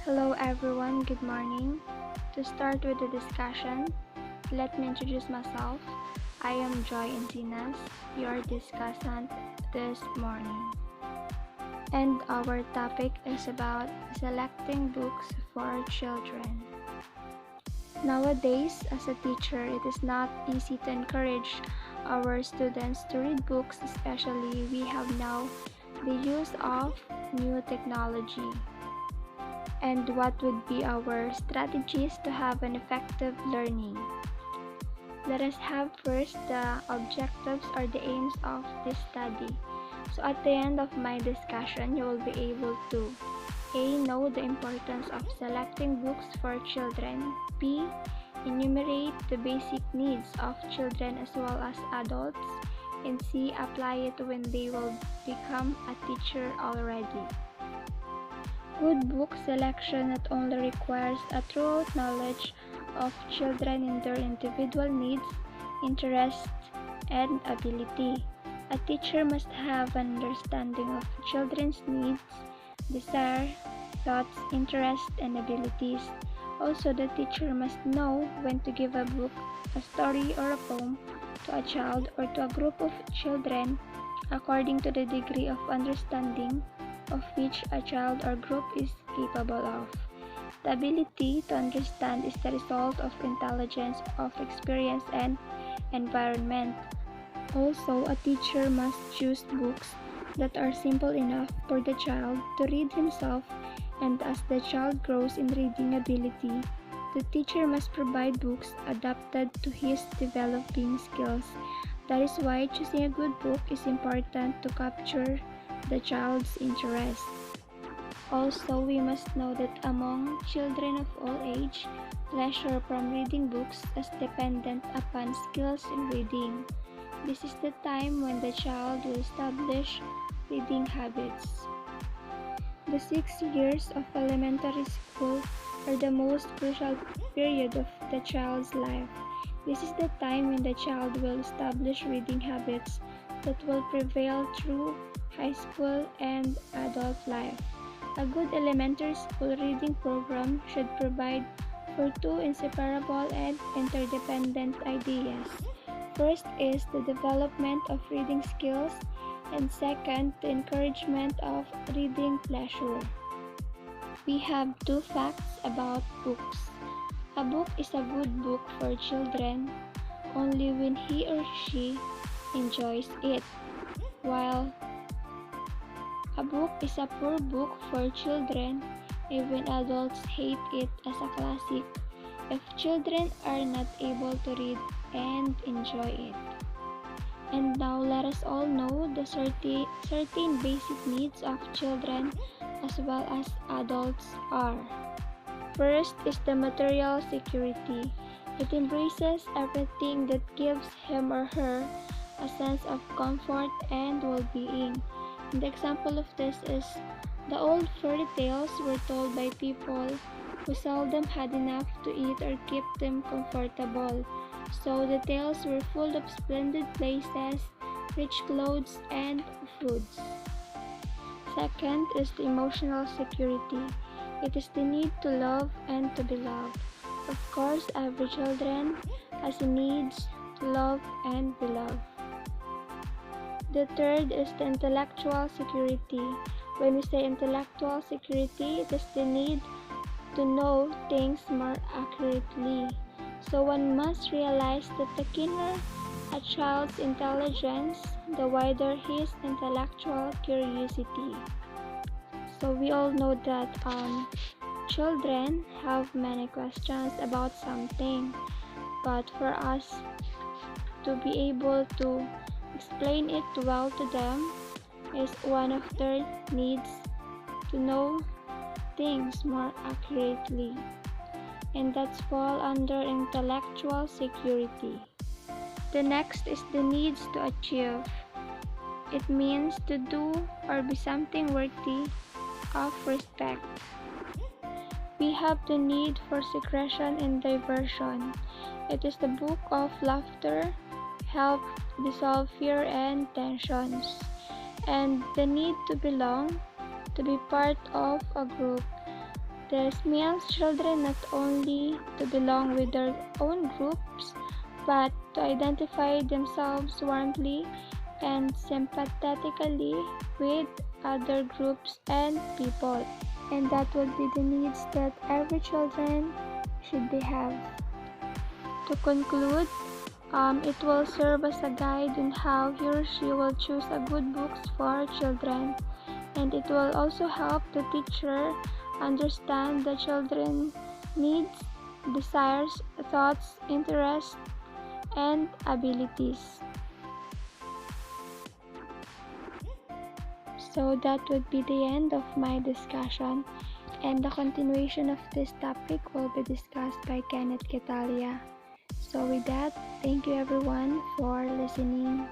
Hello everyone, good morning. To start with the discussion, let me introduce myself. I am Joy Encinas, your discussant this morning. And our topic is about selecting books for children. Nowadays, as a teacher, it is not easy to encourage our students to read books, especially we have now the use of new technology. And what would be our strategies to have an effective learning? Let us have first the objectives or the aims of this study. So at the end of my discussion, you will be able to A. Know the importance of selecting books for children. B. Enumerate the basic needs of children as well as adults. And C. Apply it when they will become a teacher already. Good book selection not only requires a thorough knowledge of children in their individual needs, interests, and ability. A teacher must have an understanding of children's needs, desire, thoughts, interests, and abilities. Also, the teacher must know when to give a book, a story, or a poem to a child or to a group of children according to the degree of understanding of which a child or group is capable of. The ability to understand is the result of intelligence, of experience, and environment. Also, a teacher must choose books that are simple enough for the child to read himself, and as the child grows in reading ability, the teacher must provide books adapted to his developing skills. That is why choosing a good book is important to capture the child's interest. Also, we must know that among children of all age, pleasure from reading books is dependent upon skills in reading. This is the time when the child will establish reading habits. The 6 years of elementary school are the most crucial period of the child's life. This is the time when the child will establish reading habits that will prevail through high school and adult life. A good elementary school reading program should provide for two inseparable and interdependent ideas. First is the development of reading skills, and second, the encouragement of reading pleasure. We have two facts about books. A book is a good book for children only when he or she enjoys it, while a book is a poor book for children even adults hate it as a classic if children are not able to read and enjoy it. And now let us all know the certain basic needs of children as well as adults are. First is the material security. It embraces everything that gives him or her a sense of comfort and well-being. The example of this is the old fairy tales were told by people who seldom had enough to eat or keep them comfortable. So the tales were full of splendid places, rich clothes, and foods. Second is the emotional security. It is the need to love and to be loved. Of course, every children has needs to love and be loved. The third is the intellectual security. When we say intellectual security, it is the need to know things more accurately. So one must realize that the keener a child's intelligence, the wider his intellectual curiosity. So we all know that children have many questions about something, but for us to be able to explain it well to them is one of their needs to know things more accurately, and that's fall under intellectual security. The next is the needs to achieve. It means to do or be something worthy of respect. We have the need for secretion and diversion. It is the book of laughter, help dissolve fear and tensions, and the need to belong, to be part of a group. This means children not only to belong with their own groups, but to identify themselves warmly and sympathetically with other groups and people. And that would be the needs that every children should be have. To conclude, it will serve as a guide on how he or she will choose a good books for children, and it will also help the teacher understand the children's needs, desires, thoughts, interests, and abilities. So that would be the end of my discussion, and the continuation of this topic will be discussed by Kenneth Ketalia. So with that, thank you everyone for listening.